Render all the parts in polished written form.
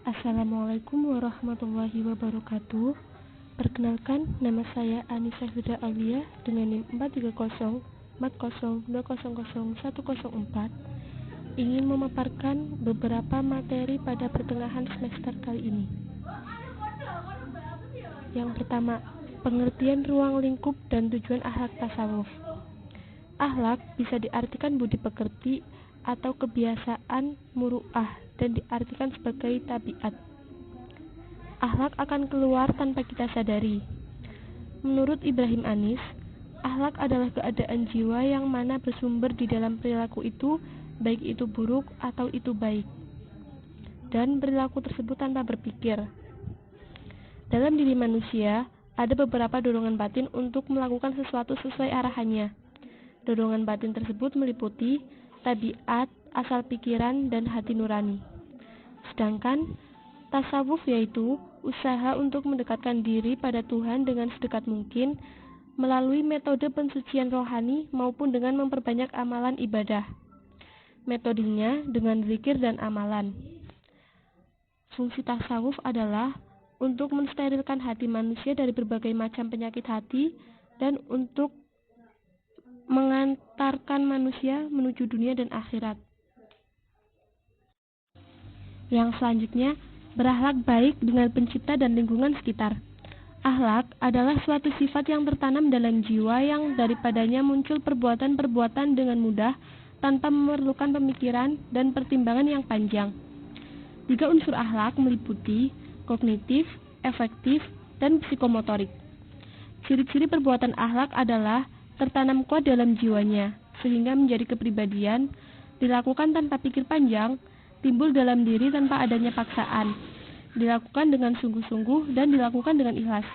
Assalamualaikum warahmatullahi wabarakatuh. Perkenalkan, nama saya Anissa Huda Alia dengan NIM 43040200104. Ingin memaparkan beberapa materi pada pertengahan semester kali ini. Yang pertama, pengertian ruang lingkup dan tujuan akhlak tasawuf. Akhlak bisa diartikan budi pekerti atau kebiasaan muru'ah dan diartikan sebagai tabiat. Akhlak akan keluar tanpa kita sadari. Menurut Ibrahim Anis, akhlak adalah keadaan jiwa yang mana bersumber di dalam perilaku itu, baik itu buruk atau itu baik, dan perilaku tersebut tanpa berpikir. Dalam diri manusia, ada beberapa dorongan batin untuk melakukan sesuatu sesuai arahannya. Dorongan batin tersebut meliputi tabiat, asal pikiran, dan hati nurani. Sedangkan tasawuf yaitu usaha untuk mendekatkan diri pada Tuhan dengan sedekat mungkin melalui metode pensucian rohani maupun dengan memperbanyak amalan ibadah. Metodenya dengan zikir dan amalan. Fungsi tasawuf adalah untuk mensterilkan hati manusia dari berbagai macam penyakit hati dan untuk mengantarkan manusia menuju dunia dan akhirat. Yang selanjutnya, berakhlak baik dengan pencipta dan lingkungan sekitar. Akhlak adalah suatu sifat yang tertanam dalam jiwa yang daripadanya muncul perbuatan-perbuatan dengan mudah tanpa memerlukan pemikiran dan pertimbangan yang panjang. 3 unsur akhlak meliputi kognitif, efektif, dan psikomotorik. Ciri-ciri perbuatan akhlak adalah tertanam kuat dalam jiwanya, sehingga menjadi kepribadian, dilakukan tanpa pikir panjang, timbul dalam diri tanpa adanya paksaan, dilakukan dengan sungguh-sungguh dan dilakukan dengan ikhlas.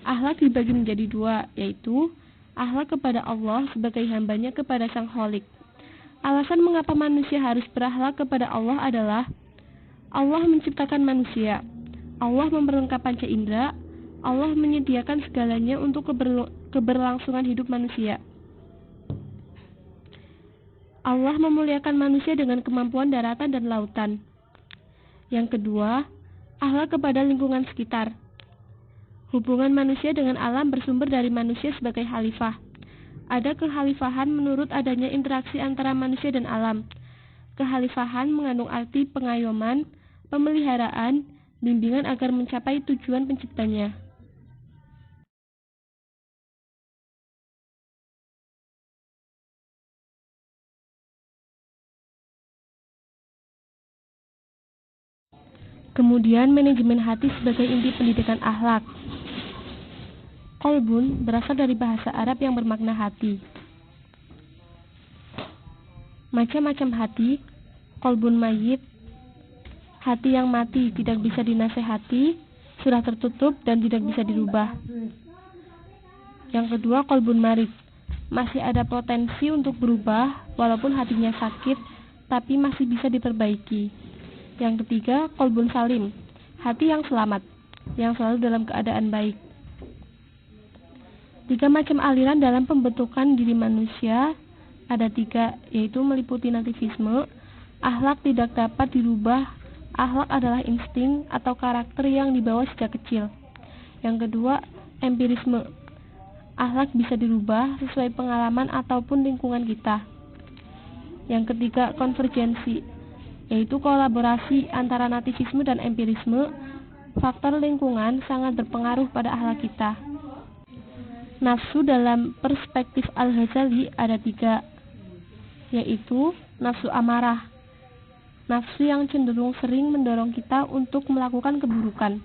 Akhlak dibagi menjadi 2, yaitu akhlak kepada Allah sebagai hambanya kepada Sang Khalik. Alasan mengapa manusia harus berakhlak kepada Allah adalah Allah menciptakan manusia, Allah memperlengkapi panca indera, Allah menyediakan segalanya untuk keberlangsungan hidup manusia. Allah memuliakan manusia dengan kemampuan daratan dan lautan. Yang kedua, akhlak kepada lingkungan sekitar. Hubungan manusia dengan alam bersumber dari manusia sebagai khalifah. Ada kekhalifahan menurut adanya interaksi antara manusia dan alam. Kekhalifahan mengandung arti pengayoman, pemeliharaan, bimbingan agar mencapai tujuan penciptanya. Kemudian manajemen hati sebagai inti pendidikan akhlak. Qalbun berasal dari bahasa Arab yang bermakna hati. Macam-macam hati, qalbun mayyit, hati yang mati tidak bisa dinasehati, sudah tertutup dan tidak bisa dirubah. Yang kedua, qalbun marid, masih ada potensi untuk berubah walaupun hatinya sakit, tapi masih bisa diperbaiki. Yang ketiga, qalbun salim, hati yang selamat, yang selalu dalam keadaan baik. 3 macam aliran dalam pembentukan diri manusia ada 3, yaitu meliputi nativisme, akhlak tidak dapat dirubah, akhlak adalah insting atau karakter yang dibawa sejak kecil. Yang kedua, empirisme, akhlak bisa dirubah sesuai pengalaman ataupun lingkungan kita. Yang ketiga, konvergensi, yaitu kolaborasi antara nativisme dan empirisme. Faktor lingkungan sangat berpengaruh pada akhlak kita. Nafsu dalam perspektif Al-Ghazali ada 3, yaitu nafsu amarah, nafsu yang cenderung sering mendorong kita untuk melakukan keburukan.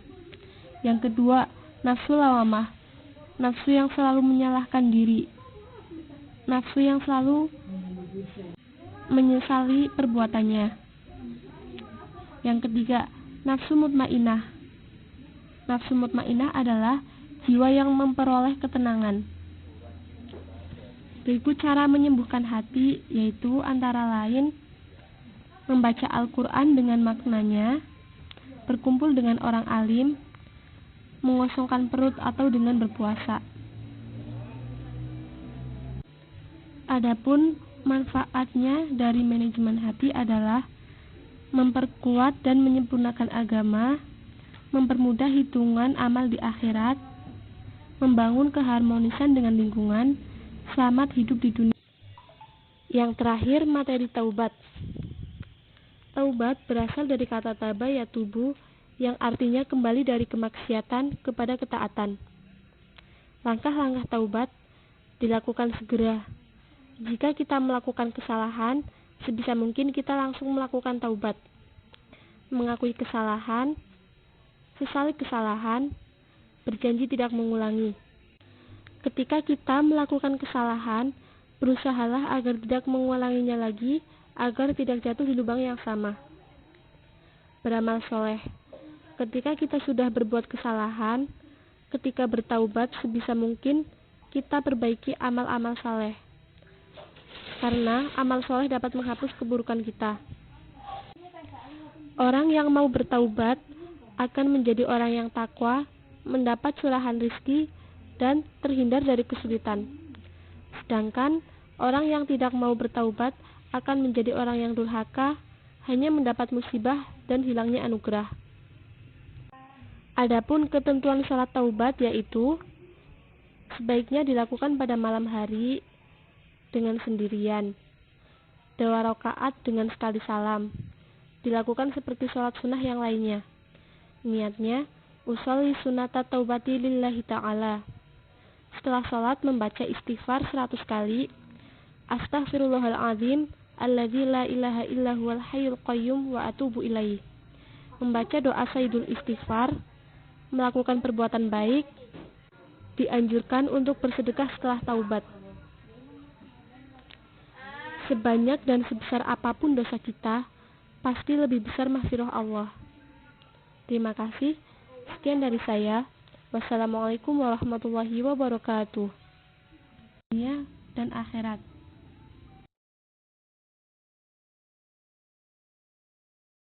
Yang kedua, nafsu lawamah, nafsu yang selalu menyalahkan diri, nafsu yang selalu menyesali perbuatannya. Yang ketiga, nafsu mutmainah. Nafsu mutmainah adalah jiwa yang memperoleh ketenangan. Berikut cara menyembuhkan hati, yaitu antara lain membaca Al-Quran dengan maknanya, berkumpul dengan orang alim, mengosongkan perut atau dengan berpuasa. Adapun manfaatnya dari manajemen hati adalah memperkuat dan menyempurnakan agama, mempermudah hitungan amal di akhirat, membangun keharmonisan dengan lingkungan, selamat hidup di dunia. Yang terakhir, materi taubat. Taubat berasal dari kata taba yatubu, yang artinya kembali dari kemaksiatan kepada ketaatan. Langkah-langkah taubat dilakukan segera. Jika kita melakukan kesalahan, sebisa mungkin kita langsung melakukan taubat. Mengakui kesalahan, sesali kesalahan, berjanji tidak mengulangi. Ketika kita melakukan kesalahan, berusahalah agar tidak mengulanginya lagi, agar tidak jatuh di lubang yang sama. Beramal soleh. Ketika kita sudah berbuat kesalahan, ketika bertaubat sebisa mungkin kita perbaiki amal-amal soleh. Karena amal soleh dapat menghapus keburukan kita. Orang yang mau bertaubat akan menjadi orang yang takwa, mendapat curahan rizki, dan terhindar dari kesulitan. Sedangkan orang yang tidak mau bertaubat akan menjadi orang yang durhaka, hanya mendapat musibah dan hilangnya anugerah. Adapun ketentuan salat taubat yaitu sebaiknya dilakukan pada malam hari dengan sendirian, 2 rakaat dengan sekali salam. Dilakukan seperti sholat sunnah yang lainnya. Niatnya, usolli sunata taubati lillahi ta'ala. Setelah sholat membaca istighfar 100 kali, astaghfirullahaladzim, alladzi la ilaha illa huwal hayyul qayyum wa atubu ilaih. Membaca doa sayyidul istighfar, melakukan perbuatan baik, dianjurkan untuk bersedekah setelah taubat. Sebanyak dan sebesar apapun dosa kita, pasti lebih besar maghfirah Allah. Terima kasih. Sekian dari saya. Wassalamualaikum warahmatullahi wabarakatuh. Dunia dan akhirat.